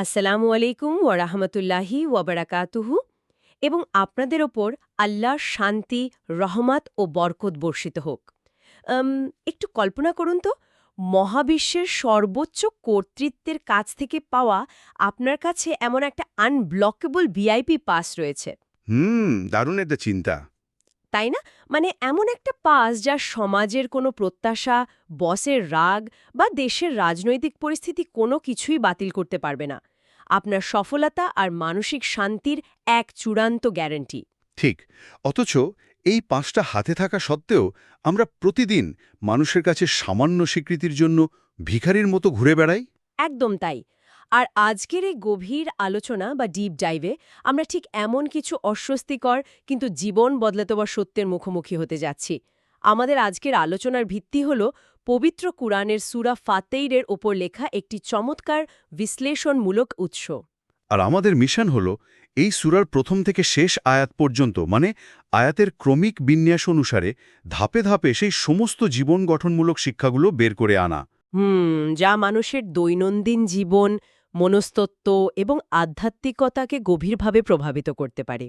আসসালামু আলাইকুম ওয়ারাহমাতুল্লাহি ওয়াবারাকাতুহু এবং আপনাদের ওপর আল্লাহর শান্তি, রহমত ও বরকত বর্ষিত হোক। আম, একটু কল্পনা করুন তো, মহাবিশ্বের সর্বোচ্চ কর্তৃত্বের কাছ থেকে পাওয়া আপনার কাছে এমন একটা আনব্লকেবল ভিআইপি পাস রয়েছে, দারুণ একটা চিন্তা। তাই না? মানে এমন একটা পাস যা সমাজের কোনো প্রত্যাশা, বসের রাগ বা দেশের রাজনৈতিক পরিস্থিতি কোনো কিছুই বাতিল করতে পারবে না। আপনার সফলতা আর মানসিক শান্তির এক চূড়ান্ত গ্যারান্টি। ঠিক। অথচ এই ৫টা হাতে থাকা সত্ত্বেও আমরা প্রতিদিন মানুষের কাছে সামান্য স্বীকৃতির জন্য ভিখারির মতো ঘুরে বেড়াই। একদম তাই। আর আজকের এই গভীর আলোচনা বা ডিপ ডাইভে আমরা ঠিক এমন কিছু অস্বস্তিকর কিন্তু জীবন বদলাতে বা সত্যের মুখোমুখি হতে যাচ্ছি। আমাদের আজকের আলোচনার ভিত্তি হল পবিত্র কুরআনের সূরা ফাতেইরের ওপর লেখা একটি চমৎকার বিশ্লেষণমূলক উৎস। আর আমাদের মিশন হলো এই সূরার প্রথম থেকে শেষ আয়াত পর্যন্ত, মানে আয়াতের ক্রমিক বিন্যাস অনুসারে ধাপে ধাপে সেই সমস্ত জীবন গঠনমূলক শিক্ষাগুলো বের করে আনা। যা মানুষের দৈনন্দিন জীবন, মনস্তত্ত্ব এবং আধ্যাত্মিকতাকে গভীরভাবে প্রভাবিত করতে পারে।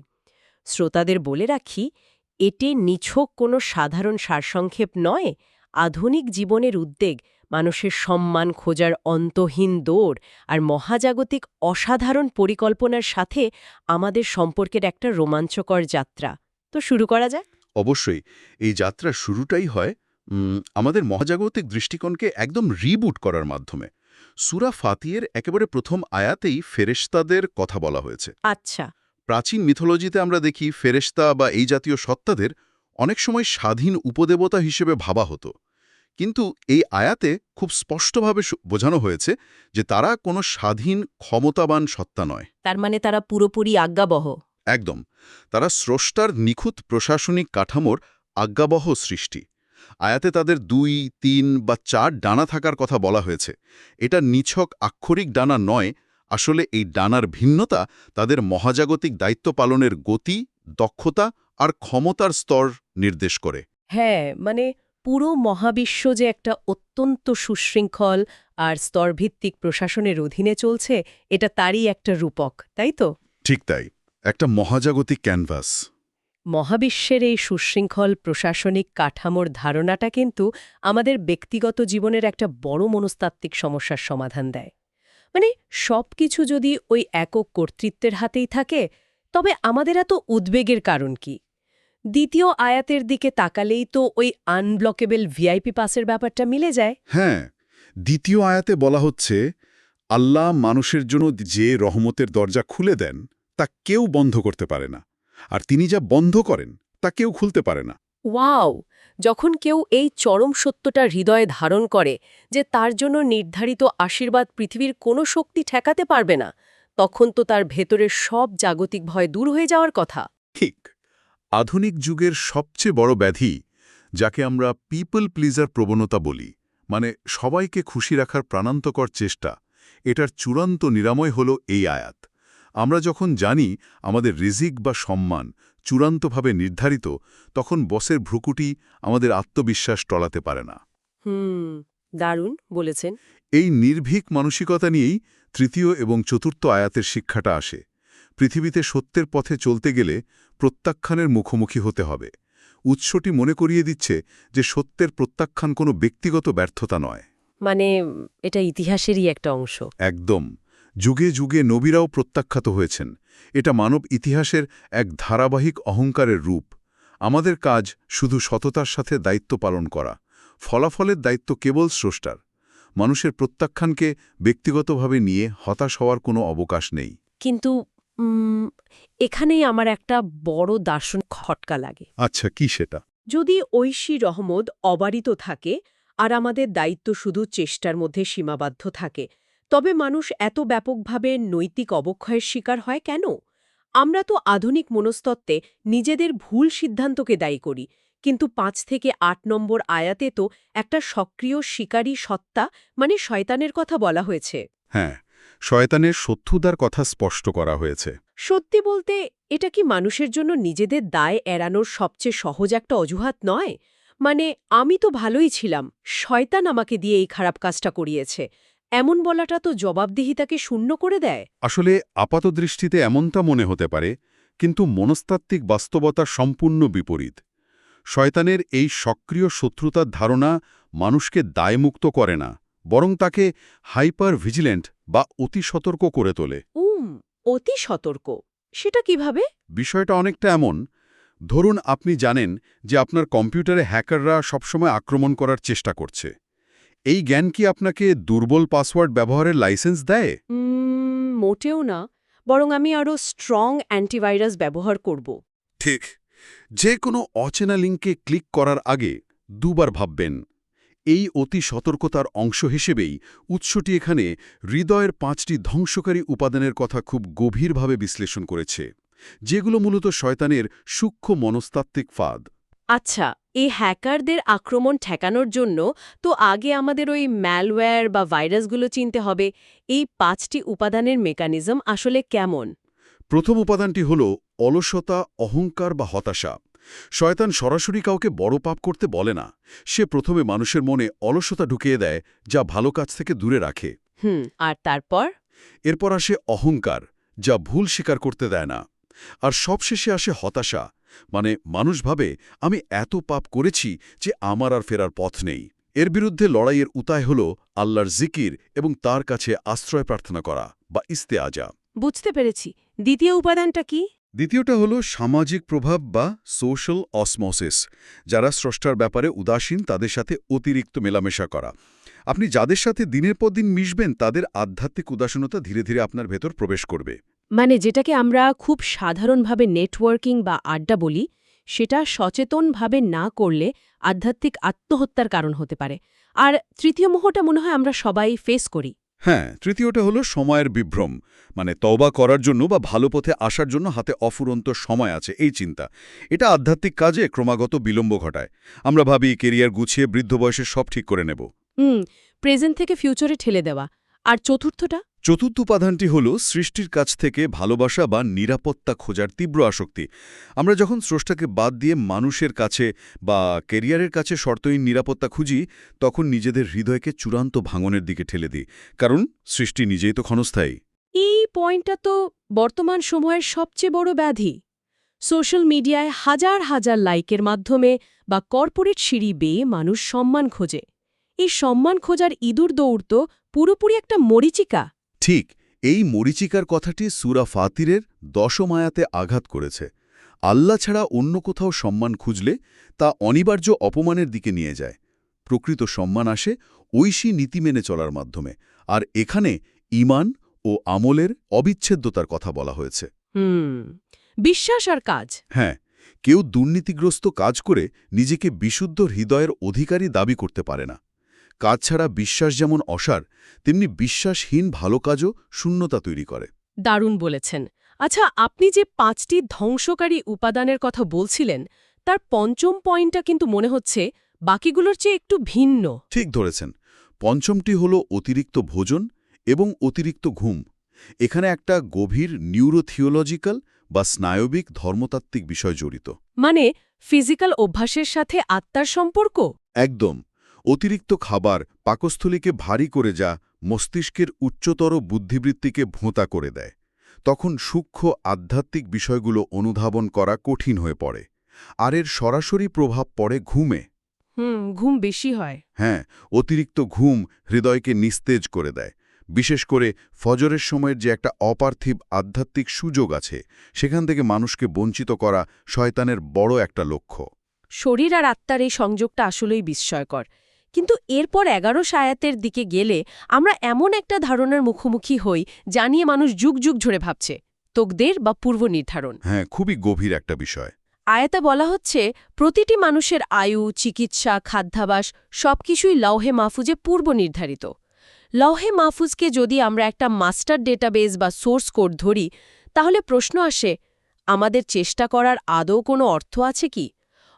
শ্রোতাদের বলে রাখি, এটি নিছক কোনো সাধারণ সারসংক্ষেপ নয়। আধুনিক জীবনের উদ্বেগ, মানুষের সম্মান খোঁজার অন্তহীন দৌড় আর মহাজাগতিক অসাধারণ পরিকল্পনার সাথে আমাদের সম্পর্কের একটা রোমাঞ্চকর যাত্রা। তো শুরু করা যাক। অবশ্যই এই যাত্রার শুরুটাই হয় আমাদের মহাজাগতিক দৃষ্টিকোণকে একদম রিবুট করার মাধ্যমে। সূরা ফাতিরের একেবারে প্রথম আয়াতেই ফেরেশতাদের কথা বলা হয়েছে। আচ্ছা। প্রাচীন মিথোলজিতে আমরা দেখি ফেরেশতা বা এই জাতীয় সত্তাদের অনেক সময় স্বাধীন উপদেবতা হিসেবে ভাবা হতো, কিন্তু এই আয়াতে খুব স্পষ্টভাবে বোঝানো হয়েছে যে তারা কোনো স্বাধীন ক্ষমতাবান সত্তা নয়। তার মানে তারা পুরোপুরি আজ্ঞাবহ। একদম। তারা স্রষ্টার নিখুঁত প্রশাসনিক কাঠামোর আজ্ঞাবহ সৃষ্টি। আয়াতে তাদের ২, ৩ বা ৪ ডানা থাকার কথা বলা হয়েছে। এটা নিছক আক্ষরিক ডানা নয়, আসলে এই ডানার ভিন্নতা তাদের মহাজাগতিক দায়িত্ব পালনের গতি, দক্ষতা আর ক্ষমতার স্তর নির্দেশ করে। হ্যাঁ, মানে পুরো মহাবিশ্ব যে একটা অত্যন্ত সুশৃঙ্খল আর স্তরভিত্তিক প্রশাসনের অধীনে চলছে, এটা তারই একটা রূপক, তাই তো? ঠিক তাই। একটা মহাজাগতিক ক্যানভাস। মহাবিশ্বের এই সুশৃঙ্খল প্রশাসনিক কাঠামোর ধারণাটা কিন্তু আমাদের ব্যক্তিগত জীবনের একটা বড় মনস্তাত্ত্বিক সমস্যার সমাধান দেয়। মানে সবকিছু যদি ওই একক কর্তৃত্বের হাতেই থাকে, তবে আমাদের এত উদ্বেগের কারণ কি? দ্বিতীয় আয়াতের দিকে তাকালেই তো ওই আনব্লকেবল ভিআইপি পাসের ব্যাপারটা মিলে যায়। হ্যাঁ, দ্বিতীয় আয়াতে বলা হচ্ছে, আল্লাহ মানুষের জন্য যে রহমতের দরজা খুলে দেন তা কেউ বন্ধ করতে পারে না, আর তিনি যা বন্ধ করেন তা কেউ খুলতে পারে না। ওয়াও! যখন কেউ এই চরম সত্যটা হৃদয়ে ধারণ করে যে তার জন্য নির্ধারিত আশীর্বাদ পৃথিবীর কোনো শক্তি ঠেকাতে পারবে না, তখন তো তার ভেতরের সব জাগতিক ভয় দূর হয়ে যাওয়ার কথা। ঠিক। আধুনিক যুগের সবচেয়ে বড় ব্যাধি, যাকে আমরা পিপল প্লিজার প্রবণতা বলি, মানে সবাইকে খুশি রাখার প্রাণান্তকর চেষ্টা, এটার চূড়ান্ত নিরাময় হল এই আয়াত। আমরা যখন জানি আমাদের রিজিক বা সম্মান চূড়ান্তভাবে নির্ধারিত, তখন বসের ভ্রুকুটি আমাদের আত্মবিশ্বাস টলাতে পারে না। দারুণ বলেছেন। এই নির্ভীক মানসিকতা নিয়েই তৃতীয় এবং চতুর্থ আয়াতের শিক্ষাটা আসে। পৃথিবীতে সত্যের পথে চলতে গেলে প্রত্যাখ্যানের মুখোমুখি হতে হবে। উৎসটি মনে করিয়ে দিচ্ছে যে সত্যের প্রত্যাখ্যান কোনো ব্যক্তিগত ব্যর্থতা নয়। মানে এটা ইতিহাসেরই একটা অংশ। একদম। যুগে যুগে নবীরাও প্রত্যাখ্যাত হয়েছেন। এটা মানব ইতিহাসের এক ধারাবাহিক অহংকারের রূপ। আমাদের কাজ শুধু সততার সাথে দায়িত্ব পালন করা। ফলাফলের দায়িত্ব কেবল স্রষ্টার। মানুষের প্রত্যাখ্যানকে ব্যক্তিগতভাবে নিয়ে হতাশ হওয়ার কোনো অবকাশ নেই। কিন্তু এখানেই আমার একটা বড় দার্শনিক খটকা লাগে। আচ্ছা, কি সেটা? যদি ঐশী রহমত অবারিত থাকে আর আমাদের দায়িত্ব শুধু চেষ্টার মধ্যে সীমাবদ্ধ থাকে, তবে মানুষ এত ব্যাপকভাবে নৈতিক অবক্ষয়ের শিকার হয় কেন? আমরা তো আধুনিক মনস্তত্ত্বে নিজেদের ভুল সিদ্ধান্তকে দায়ী করি, কিন্তু ৫ থেকে ৮ নম্বর আয়াতে তো একটা সক্রিয় শিকারী সত্তা মানে শয়তানের কথা বলা হয়েছে। হ্যাঁ, শয়তানের শত্রুতার কথা স্পষ্ট করা হয়েছে। সত্যি বলতে, এটা কি মানুষের জন্য নিজেদের দায় এড়ানোর সবচেয়ে সহজ একটা অজুহাত নয়? মানে আমি তো ভালোই ছিলাম, শয়তান আমাকে দিয়ে এই খারাপ কাজটা করিয়েছে, এমন বলাটা তো জবাবদিহিতাকে শূন্য করে দেয়। আসলে আপাতদৃষ্টিতে এমনটা মনে হতে পারে, কিন্তু মনস্তাত্ত্বিক বাস্তবতা সম্পূর্ণ বিপরীত। শয়তানের এই সক্রিয় শত্রুতার ধারণা মানুষকে দায়মুক্ত করে না, বরং তাকে হাইপার ভিজিল্যান্ট বা অতি সতর্ক করে তোলে। অতি সতর্ক। সেটা কিভাবে? বিষয়টা অনেকটা এমন, ধরুন আপনি জানেন যে আপনার কম্পিউটারে হ্যাকাররা সবসময় আক্রমণ করার চেষ্টা করছে। এই জ্ঞান কি আপনাকে দুর্বল পাসওয়ার্ড ব্যবহারের লাইসেন্স দেয়? মোটেও না, বরং আমি আরও স্ট্রং অ্যান্টিভাইরাস ব্যবহার করব। ঠিক। যে কোনো অচেনা লিঙ্কে ক্লিক করার আগে দুবার ভাববেন। এই অতি সতর্কতার অংশ হিসেবেই উৎসটি এখানে হৃদয়ের 5টি ধ্বংসকারী উপাদানের কথা খুব গভীরভাবে বিশ্লেষণ করেছে, যেগুলো মূলত শয়তানের সূক্ষ্ম মনস্তাত্ত্বিক ফাঁদ। আচ্ছা, এই হ্যাকারদের আক্রমণ ঠেকানোর জন্য তো আগে আমাদের ওই ম্যালওয়্যার বা ভাইরাসগুলো চিনতে হবে। এই 5টি উপাদানের মেকানিজম আসলে কেমন? প্রথম উপাদানটি হল অলসতা, অহংকার বা হতাশা। শয়তান সরাসরি কাউকে বড় পাপ করতে বলে না। সে প্রথমে মানুষের মনে অলসতা ঢুকিয়ে দেয়, যা ভালো কাজ থেকে দূরে রাখে। আর তারপর? এরপর আসে অহংকার, যা ভুল স্বীকার করতে দেয় না। আর সবশেষে আসে হতাশা, মানে মানুষ ভাবে আমি এত পাপ করেছি যে আমার আর ফেরার পথ নেই। এর বিরুদ্ধে লড়াইয়ের উপায় হল আল্লাহর জিকির এবং তার কাছে আশ্রয় প্রার্থনা করা বা ইস্তেআজা। বুঝতে পেরেছি। দ্বিতীয় উপাদানটা কি? দ্বিতীয়টা হল সামাজিক প্রভাব বা সোশ্যাল অসমোসিস। যারা স্রষ্টার ব্যাপারে উদাসীন তাদের সাথে অতিরিক্ত মেলামেশা করা। আপনি যাদের সাথে দিনের পর দিন মিশবেন তাদের আধ্যাত্মিক উদাসীনতা ধীরে ধীরে আপনার ভেতর প্রবেশ করবে। মানে যেটাকে আমরা খুব সাধারণভাবে নেটওয়ার্কিং বা আড্ডা বলি, সেটা সচেতনভাবে না করলে আধ্যাত্মিক আত্মহত্যার কারণ হতে পারে। আর তৃতীয় মোহটা মনে হয় আমরা সবাই ফেস করি। হ্যাঁ, তৃতীয়টা হলো সময়ের বিভ্রম, মানে তওবা করার জন্য বা ভালো পথে আসার জন্য হাতে অফুরন্ত সময় আছে এই চিন্তা। এটা আধ্যাত্মিক কাজে ক্রমাগত বিলম্ব ঘটায়। আমরা ভাবি কেরিয়ার গুছিয়ে বৃদ্ধ বয়সে সব ঠিক করে নেব। প্রেজেন্ট থেকে ফিউচারে ঠেলে দেওয়া। আর চতুর্থটা? চতুর্থ উপাদানটি হল সৃষ্টির কাছ থেকে ভালোবাসা বা নিরাপত্তা খোঁজার তীব্র আসক্তি। আমরা যখন স্রষ্টাকে বাদ দিয়ে মানুষের কাছে বা কেরিয়ারের কাছে শর্তহীন নিরাপত্তা খুঁজি, তখন নিজেদের হৃদয়কে চূড়ান্ত ভাঙনের দিকে ঠেলে দিই, কারণ সৃষ্টি নিজেই তো ক্ষণস্থায়ী। এই পয়েন্টটা তো বর্তমান সময়ের সবচেয়ে বড় ব্যাধি। সোশ্যাল মিডিয়ায় হাজার হাজার লাইকের মাধ্যমে বা কর্পোরেট সিঁড়ি বেয়ে মানুষ সম্মান খোঁজে। এই সম্মান খোঁজার ইঁদুর দৌড় তো পুরোপুরি একটা মরীচিকা। ঠিক, এই মরীচিকার কথাটি সূরা ফাতিরের 10ম আয়াতে আঘাত করেছে। আল্লাহ ছাড়া অন্য কোথাও সম্মান খুঁজলে তা অনিবার্য অপমানের দিকে নিয়ে যায়। প্রকৃত সম্মান আসে ঐশী নীতি মেনে চলার মাধ্যমে, আর এখানে ঈমান ও আমলের অবিচ্ছেদ্যতার কথা বলা হয়েছে। বিশ্বাস আর কাজ। হ্যাঁ, কেউ দুর্নীতিগ্রস্ত কাজ করে নিজেকে বিশুদ্ধ হৃদয়ের অধিকারী দাবি করতে পারে না। কাজ ছাড়া বিশ্বাস যেমন অসার, তেমনি বিশ্বাসহীন ভালো কাজও শূন্যতা তৈরি করে। দারুণ বলেছেন। আচ্ছা, আপনি যে 5টি ধ্বংসকারী উপাদানের কথা বলছিলেন, তার পঞ্চম পয়েন্টটা কিন্তু মনে হচ্ছে বাকিগুলোর চেয়ে একটু ভিন্ন। ঠিক ধরেছেন। পঞ্চমটি হল অতিরিক্ত ভোজন এবং অতিরিক্ত ঘুম। এখানে একটা গভীর নিউরোথিওলজিক্যাল বা স্নায়বিক ধর্মতাত্ত্বিক বিষয় জড়িত। মানে ফিজিক্যাল অভ্যাসের সাথে আত্মার সম্পর্ক? একদম। অতিরিক্ত খাবার পাকস্থলীকে ভারী করে যা মস্তিষ্কের উচ্চতর বুদ্ধিবৃত্তিকে ভোঁতা করে দেয়। তখন সূক্ষ্ম আধ্যাত্মিক বিষয়গুলো অনুধাবন করা কঠিন হয়ে পড়ে। আর এর সরাসরি প্রভাব পড়ে ঘুমে। ঘুম বেশি হয়। হ্যাঁ, অতিরিক্ত ঘুম হৃদয়কে নিস্তেজ করে দেয়। বিশেষ করে ফজরের সময়ের যে একটা অপার্থিব আধ্যাত্মিক সুযোগ আছে, সেখান থেকে মানুষকে বঞ্চিত করা শয়তানের বড় একটা লক্ষ্য। শরীর আর আত্মার এই সংযোগটা আসলেই বিস্ময়কর। কিন্তু এরপর 11 আয়াতের দিকে গেলে আমরা এমন একটা ধারণার মুখোমুখি হই যা নিয়ে মানুষ যুগ যুগ ধরে ভাবছে, তোকদের বা পূর্ব নির্ধারণ। হ্যাঁ, খুবই গভীর একটা বিষয়। আয়াতে বলা হচ্ছে প্রতিটি মানুষের আয়ু, চিকিৎসা, খাদ্যাভ্যাস সবকিছুই লৌহে মাহফুজে পূর্ব নির্ধারিত। লৌহে মাহফুজকে যদি আমরা একটা মাস্টার ডেটাবেস বা সোর্স কোড ধরি, তাহলে প্রশ্ন আসে, আমাদের চেষ্টা করার আদৌ কোনো অর্থ আছে কি?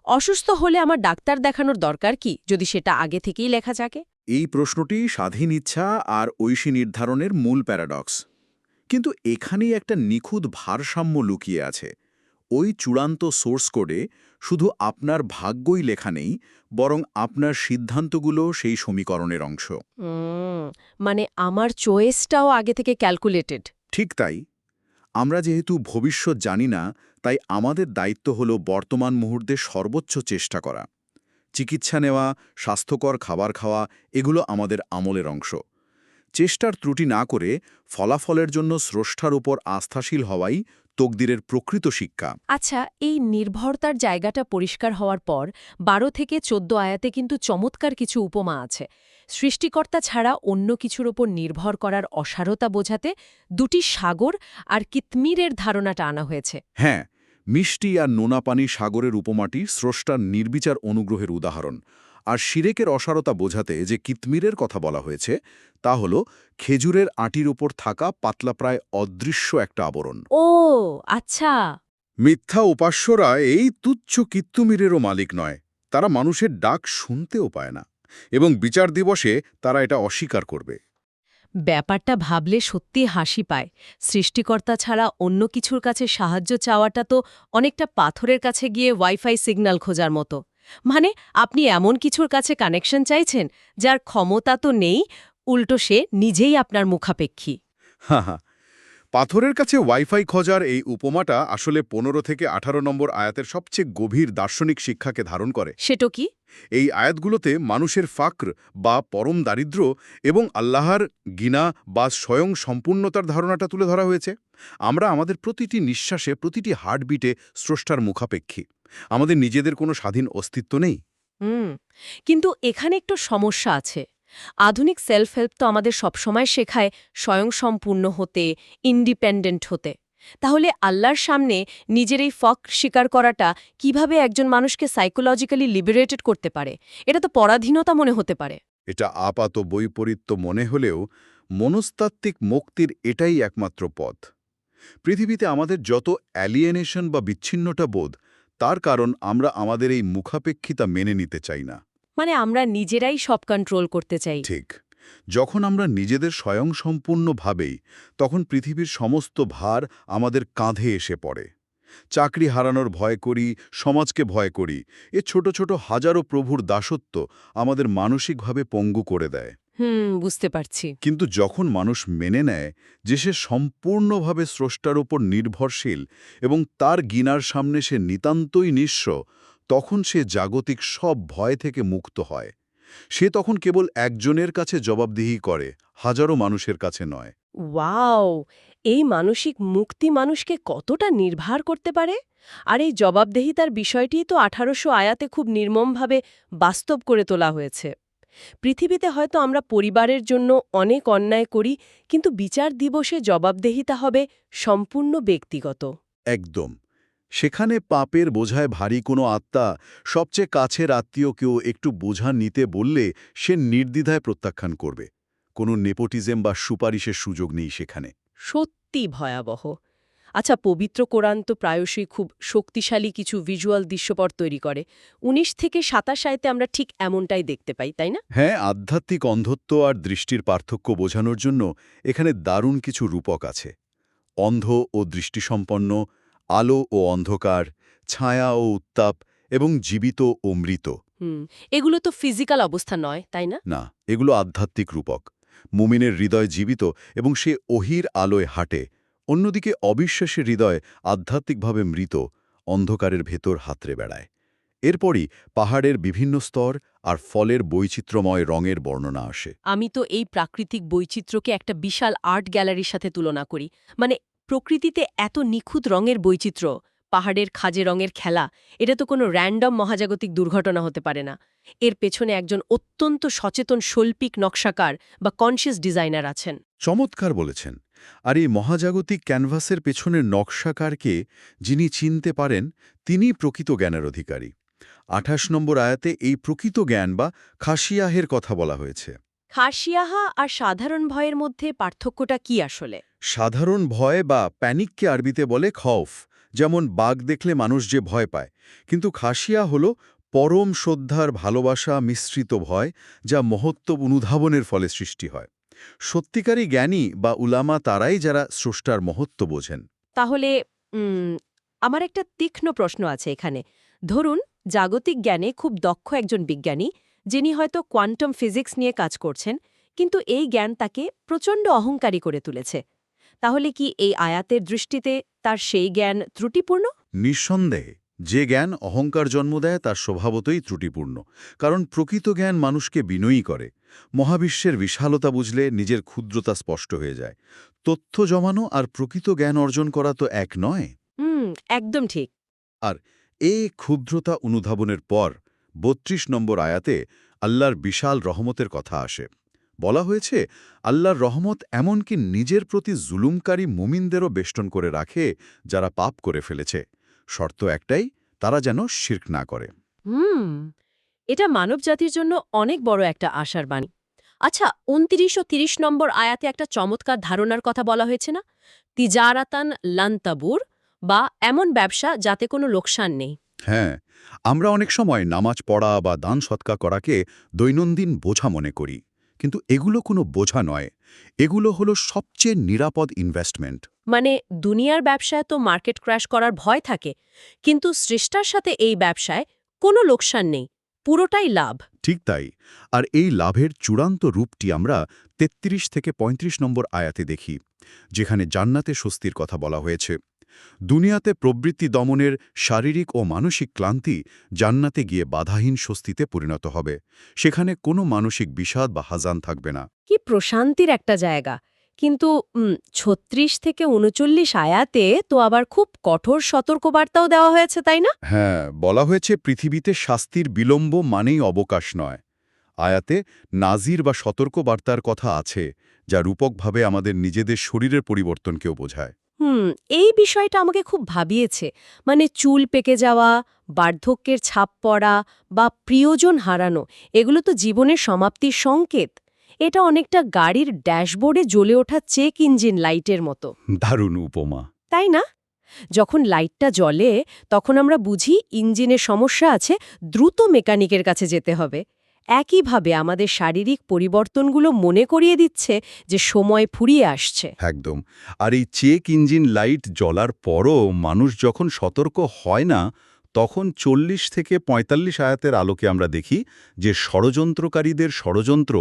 অসুস্থ হলে আমার ডাক্তার দেখানোর দরকার কি, যদি সেটা আগে থেকেই লেখা থাকে? এই প্রশ্নটি স্বাধীন ইচ্ছা আর ঐশী নির্ধারণের মূল প্যারাডক্স। কিন্তু এখানেই একটা নিখুঁত ভারসাম্য লুকিয়ে আছে। ওই চূড়ান্ত সোর্স কোডে শুধু আপনার ভাগ্যই লেখা নেই, বরং আপনার সিদ্ধান্তগুলো সেই সমীকরণের অংশ। মানে আমার চয়েসটাও আগে থেকে ক্যালকুলেটেড। ঠিক তাই। আমরা যেহেতু ভবিষ্যৎ জানি না, তাই আমাদের দায়িত্ব হল বর্তমান মুহূর্তে সর্বোচ্চ চেষ্টা করা। চিকিৎসা নেওয়া, স্বাস্থ্যকর খাবার খাওয়া, এগুলো আমাদের আমলের অংশ। চেষ্টার ত্রুটি না করে ফলাফলের জন্য স্রষ্টার উপর আস্থাশীল হওয়াই তকদিরের প্রকৃত শিক্ষা। আচ্ছা, এই নির্ভরতার জায়গাটা পরিষ্কার হওয়ার পর 12 থেকে 14 আয়াতে কিন্তু চমৎকার কিছু উপমা আছে। সৃষ্টিকর্তা ছাড়া অন্য কিছুর ওপর নির্ভর করার অসারতা বোঝাতে দুটি সাগর আর কিতমিরের ধারণাটা আনা হয়েছে। হ্যাঁ, মিষ্টি আর নোনা পানি সাগরের উপমাটি স্রষ্টার নির্বিচার অনুগ্রহের উদাহরণ। আর শিরেকের অসারতা বোঝাতে যে কিতমিরের কথা বলা হয়েছে, তা হল খেজুরের আঁটির উপর থাকা পাতলা প্রায় অদৃশ্য একটা আবরণ। ও আচ্ছা। মিথ্যা উপাস্যরা এই তুচ্ছ কিত্তুমিরেরও মালিক নয়। তারা মানুষের ডাক শুনতেও পায় না, এবং বিচার দিবসে তারা এটা অস্বীকার করবে। ব্যাপারটা ভাবলে সত্যি হাসি পায়। সৃষ্টিকর্তা ছাড়া অন্য কিছুর কাছে সাহায্য চাওয়াটা তো অনেকটা পাথরের কাছে গিয়ে ওয়াইফাই সিগন্যাল খোঁজার মতো। মানে আপনি এমন কিছুর কাছে কানেকশন চাইছেন যার ক্ষমতা তো নেই, উল্টো সে নিজেই আপনার মুখাপেক্ষী। হ্যাঁ, পাথরের কাছে ওয়াইফাই খোঁজার এই উপমাটা আসলে 15 থেকে 18 নম্বর আয়াতের সবচেয়ে গভীর দার্শনিক শিক্ষাকে ধারণ করে। সেটা কি? এই আয়াতগুলোতে মানুষের ফাকর বা পরম দারিদ্র্য এবং আল্লাহর গিনা বা স্বয়ং সম্পূর্ণতার ধারণাটা তুলে ধরা হয়েছে। আমরা আমাদের প্রতিটি নিঃশ্বাসে, প্রতিটি হার্টবিটে স্রষ্টার মুখাপেক্ষী। আমাদের নিজেদের কোনো স্বাধীন অস্তিত্ব নেই। কিন্তু এখানে একটু সমস্যা আছে। আধুনিক সেলফ হেল্প তো আমাদের সবসময় শেখায় স্বয়ংসম্পূর্ণ হতে, ইন্ডিপেন্ডেন্ট হতে। তাহলে আল্লাহর সামনে নিজের এই ফকর স্বীকার করাটা কিভাবে একজন মানুষকে সাইকোলজিক্যালি লিবারেটেড করতে পারে? এটা তো পরাধীনতা মনে হতে পারে। এটা আপাত বৈপরীত্য মনে হলেও মনস্তাত্ত্বিক মুক্তির এটাই একমাত্র পথ। পৃথিবীতে আমাদের যত অ্যালিয়েনেশন বা বিচ্ছিন্নতা বোধ, তার কারণ আমরা আমাদের এই মুখাপেক্ষিতা মেনে নিতে চাই না। মানে আমরা নিজেরাই সব কন্ট্রোল করতে চাই। ঠিক। যখন আমরা নিজেদের স্বয়ংসম্পূর্ণ ভাবেই, তখন পৃথিবীর সমস্ত ভার আমাদের কাঁধে এসে পড়ে। চাকরি হারানোর ভয় করি, সমাজকে ভয় করি, এ ছোট ছোট হাজারো প্রভুর দাসত্ব আমাদের মানসিকভাবে পঙ্গু করে দেয়। বুঝতে পারছি। কিন্তু যখন মানুষ মেনে নেয় যে সে সম্পূর্ণভাবে স্রষ্টার উপর নির্ভরশীল এবং তার গিনার সামনে সে নিতান্তই নিঃস্ব, তখন সে জাগতিক সব ভয় থেকে মুক্ত হয়। সে তখন কেবল একজনের কাছে জবাবদিহি করে, হাজারো মানুষের কাছে নয়। ওয়াও! এই মানসিক মুক্তি মানুষকে কতটা নির্ভর করতে পারে? আর এই জবাবদেহিতার বিষয়টিই তো 1800 আয়াতে খুব নির্মমভাবে বাস্তব করে তোলা হয়েছে। পৃথিবীতে হয়তো আমরা পরিবারের জন্য অনেক অন্যায় করি, কিন্তু বিচার দিবসে জবাবদেহিতা হবে সম্পূর্ণ ব্যক্তিগত। একদম। সেখানে পাপের বোঝায় ভারী কোনো আত্মা সবচেয়ে কাছের আত্মীয়কেও একটু বোঝা নিতে বললে সে নির্দ্বিধায় প্রত্যাখ্যান করবে। কোনো নেপোটিজম বা সুপারিশের সুযোগ নেই সেখানে। সত্যি ভয়াবহ। আচ্ছা, পবিত্র কোরআন তো প্রায়শই খুব শক্তিশালী কিছু ভিজুয়াল দৃশ্যপট তৈরি করে। 19 থেকে 27 আয়াতে আমরা ঠিক এমনটাই দেখতে পাই, তাই না? হ্যাঁ, আধ্যাত্মিক অন্ধত্ব আর দৃষ্টির পার্থক্য বোঝানোর জন্য এখানে দারুণ কিছু রূপক আছে। অন্ধ ও দৃষ্টিসম্পন্ন, আলো ও অন্ধকার, ছায়া ও উত্তাপ, এবং জীবিত ও মৃত। এগুলো তো ফিজিক্যাল অবস্থা নয়, তাই না? না, এগুলো আধ্যাত্মিক রূপক। মুমিনের হৃদয় জীবিত এবং সে ওহির আলোয় হাঁটে। অন্যদিকে অবিশ্বাসের হৃদয় আধ্যাত্মিকভাবে মৃত, অন্ধকারের ভেতর হাতড়ে বেড়ায়। এরপরই পাহাড়ের বিভিন্ন স্তর আর ফলের বৈচিত্র্যময় রঙের বর্ণনা আসে। আমি তো এই প্রাকৃতিক বৈচিত্র্যকে একটা বিশাল আর্ট গ্যালারির সাথে তুলনা করি। মানে প্রকৃতিতে এত নিখুঁত রঙের বৈচিত্র্য, পাহাড়ের খাজে রঙের খেলা, এটা তো কোনো র্যান্ডম মহাজাগতিক দুর্ঘটনা হতে পারে না। এর পেছনে একজন অত্যন্ত সচেতন শৈল্পিক নকশাকার বা কনশিয়াস ডিজাইনার আছেন। চমৎকার বলেছেন। আর এই মহাজাগতিক ক্যানভাসের পেছনের নকশাকারকে যিনি চিনতে পারেন, তিনিই প্রকৃত জ্ঞানের অধিকারী। 28 নম্বর আয়াতে এই প্রকৃত জ্ঞান বা খাসিয়াহের কথা বলা হয়েছে। খাসিয়াহা আর সাধারণ ভয়ের মধ্যে পার্থক্যটা কি আসলে? সাধারণ ভয় বা প্যানিককে আরবিতে বলে খৌফ, যেমন বাঘ দেখলে মানুষ যে ভয় পায়। কিন্তু খাসিয়া হল পরম শ্রদ্ধার ভালোবাসা মিশ্রিত ভয়, যা মহত্ব অনুধাবনের ফলে সৃষ্টি হয়। সত্যিকারী জ্ঞানী বা উলামা তারাই যারা স্রষ্টার মহত্ব বোঝেন। তাহলে আমার একটা তীক্ষ্ণ প্রশ্ন আছে এখানে। ধরুন জাগতিক জ্ঞানে খুব দক্ষ একজন বিজ্ঞানী, যিনি হয়তো কোয়ান্টাম ফিজিক্স নিয়ে কাজ করছেন, কিন্তু এই জ্ঞান তাকে প্রচণ্ড অহংকারী করে তুলেছে। তাহলে কি এই আয়াতের দৃষ্টিতে তার সেই জ্ঞান ত্রুটিপূর্ণ? নিঃসন্দেহে যে জ্ঞান অহংকার জন্ম দেয় তার স্বভাবতই ত্রুটিপূর্ণ, কারণ প্রকৃত জ্ঞান মানুষকে বিনয়ী করে। মহাবিশ্বের বিশালতা বুঝলে নিজের ক্ষুদ্রতা স্পষ্ট হয়ে যায়। তথ্য জমানো আর প্রকৃত জ্ঞান অর্জন করা তো এক নয়। একদম ঠিক। আর এই ক্ষুদ্রতা অনুধাবনের পর ৩২ নম্বর আয়াতে আল্লাহর বিশাল রহমতের কথা আসে। বলা হয়েছে আল্লাহর রহমত এমনকি নিজের প্রতি জুলুমকারী মুমিনদেরও বেষ্টন করে রাখে, যারা পাপ করে ফেলেছে। শর্ত একটাই, তারা যেন শিরক না করে। এটা মানবজাতির জন্য অনেক বড় একটা আশার বাণী। আচ্ছা, ২৯ ও ৩০ নম্বর আয়াতে একটা চমৎকার ধারণার কথা বলা হয়েছে না? তিজারাতান লান্তাবুর, বা এমন ব্যবসা যাতে কোনো লোকসান নেই। হ্যাঁ, আমরা অনেক সময় নামাজ পড়া বা দান সৎকা করাকে দৈনন্দিন বোঝা মনে করি, কিন্তু এগুলো কোনো বোঝা নয়। এগুলো হলো সবচেয়ে নিরাপদ ইনভেস্টমেন্ট। মানে দুনিয়ার ব্যবসায় তো মার্কেট ক্র্যাশ করার ভয় থাকে, কিন্তু সৃষ্টার সাথে এই ব্যবসায় কোনো লোকসান নেই, পুরোটাই লাভ। ঠিক তাই। আর এই লাভের চূড়ান্ত রূপটি আমরা ৩৩ থেকে ৩৫ নম্বর আয়াতে দেখি, যেখানে জান্নাতে স্বস্তির কথা বলা হয়েছে। দুনিয়াতে প্রবৃত্তি দমনের শারীরিক ও মানসিক ক্লান্তি জান্নাতে গিয়ে বাধাহীন স্বস্তিতে পরিণত হবে। সেখানে কোনো মানসিক বিষাদ বা হাজান থাকবে না। কি প্রশান্তির একটা জায়গা! কিন্তু ৩৬ থেকে ৩৯ আয়াতে তো আবার খুব কঠোর সতর্কবার্তাও দেওয়া হয়েছে, তাই না? হ্যাঁ, বলা হয়েছে পৃথিবীতে শাস্তির বিলম্ব মানেই অবকাশ নয়। আয়াতে নাজির বা সতর্কবার্তার কথা আছে, যা রূপকভাবে আমাদের নিজেদের শরীরের পরিবর্তনকেও বোঝায়। এই বিষয়টা আমাকে খুব ভাবিয়েছে। মানে চুল পেকে যাওয়া, বার্ধক্যের ছাপ পড়া বা প্রিয়জন হারানো, এগুলো তো জীবনের সমাপ্তির সংকেত। এটা অনেকটা গাড়ির ড্যাশবোর্ডে জ্বলে ওঠা চেক ইঞ্জিন লাইটের মতো, দারুণ উপমা। তাই না? যখন লাইটটা জ্বলে তখন আমরা বুঝি ইঞ্জিনের সমস্যা আছে, দ্রুত মেকানিকের কাছে যেতে হবে। একইভাবে আমাদের শারীরিক পরিবর্তনগুলো মনে করিয়ে দিচ্ছে যে সময় ফুরিয়ে আসছে। একদম। আর এই চেক ইঞ্জিন লাইট জ্বলার পরও মানুষ যখন সতর্ক হয় না, তখন ৪০ থেকে ৪৫ আয়াতের আলোকে আমরা দেখি যে ষড়যন্ত্রকারীদের ষড়যন্ত্র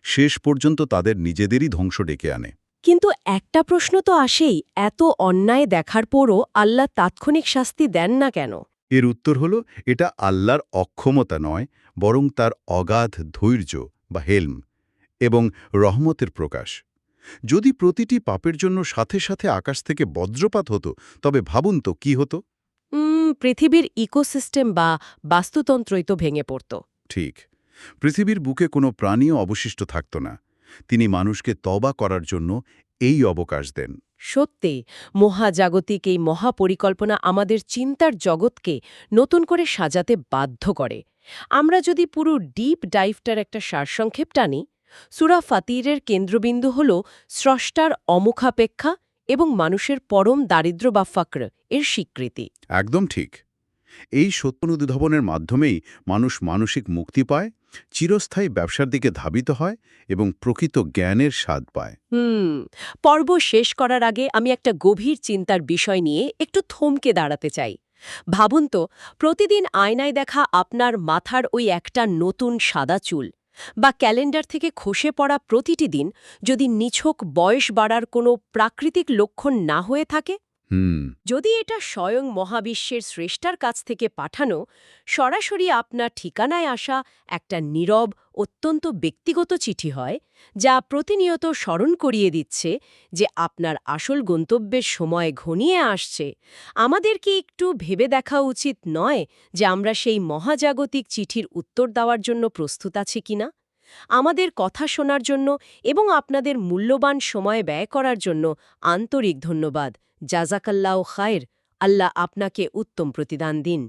শেষ পর্যন্ত তাদের নিজেদেরই ধ্বংস ডেকে আনে। কিন্তু একটা প্রশ্ন তো আসেই, এত অন্যায় দেখার পরও আল্লাহ তাৎক্ষণিক শাস্তি দেন না কেন? এর উত্তর হলো, এটা আল্লাহর অক্ষমতা নয়, বরং তার অগাধ ধৈর্য বা হেলম এবং রহমতের প্রকাশ। যদি প্রতিটি পাপের জন্য সাথে সাথে আকাশ থেকে বজ্রপাত হতো, তবে ভাবুন তো কি হতো। পৃথিবীর ইকোসিস্টেম বা বাস্তুতন্ত্রই তো ভেঙে পড়ত। ঠিক, পৃথিবীর বুকে কোনো প্রাণীও অবশিষ্ট থাকত না। তিনি মানুষকে তওবা করার জন্য এই অবকাশ দেন। সত্যি, মহাজাগতিক এই মহাপরিকল্পনা আমাদের চিন্তার জগৎকে নতুন করে সাজাতে বাধ্য করে। আমরা যদি পুরো ডিপ ডাইভটার একটা সারসংক্ষেপ টানি, সূরা ফাতিরের কেন্দ্রবিন্দু হল স্রষ্টার অমুখাপেক্ষা এবং মানুষের পরম দারিদ্র্য বা ফক্র এর স্বীকৃতি। একদম ঠিক। এই সত্য অনুধাবনের মাধ্যমেই মানুষ মানসিক মুক্তি পায়, চিরস্থায়ী ব্যবসার দিকে ধাবিত হয় এবং প্রকৃত জ্ঞানের স্বাদ পায়। পর্ব শেষ করার আগে আমি একটা গভীর চিন্তার বিষয় নিয়ে একটু থমকে দাঁড়াতে চাই। ভাবুন তো, প্রতিদিন আয়নায় দেখা আপনার মাথার ওই একটা নতুন সাদা চুল, বা ক্যালেন্ডার থেকে খসে পড়া প্রতিটি দিন যদি নিছক বয়স বাড়ার কোনো প্রাকৃতিক লক্ষণ না হয়ে থাকে। যদি এটা স্বয়ং মহাবিশ্বের স্রষ্টার কাছ থেকে পাঠানো, সরাসরি আপনার ঠিকানায় আসা একটা নীরব, অত্যন্ত ব্যক্তিগত চিঠি হয়, যা প্রতিনিয়ত স্মরণ করিয়ে দিচ্ছে যে আপনার আসল গন্তব্যের সময় ঘনিয়ে আসছে, আমাদের কি একটু ভেবে দেখা উচিত নয় যে আমরা সেই মহাজাগতিক চিঠির উত্তর দেওয়ার জন্য প্রস্তুত আছি কিনা? আমাদের কথা শোনার জন্য এবং আপনাদের মূল্যবান সময় ব্যয় করার জন্য আন্তরিক ধন্যবাদ। জাজাকাল্লাহ খায়ের। আল্লাহ আপনাকে উত্তম প্রতিদান দিন।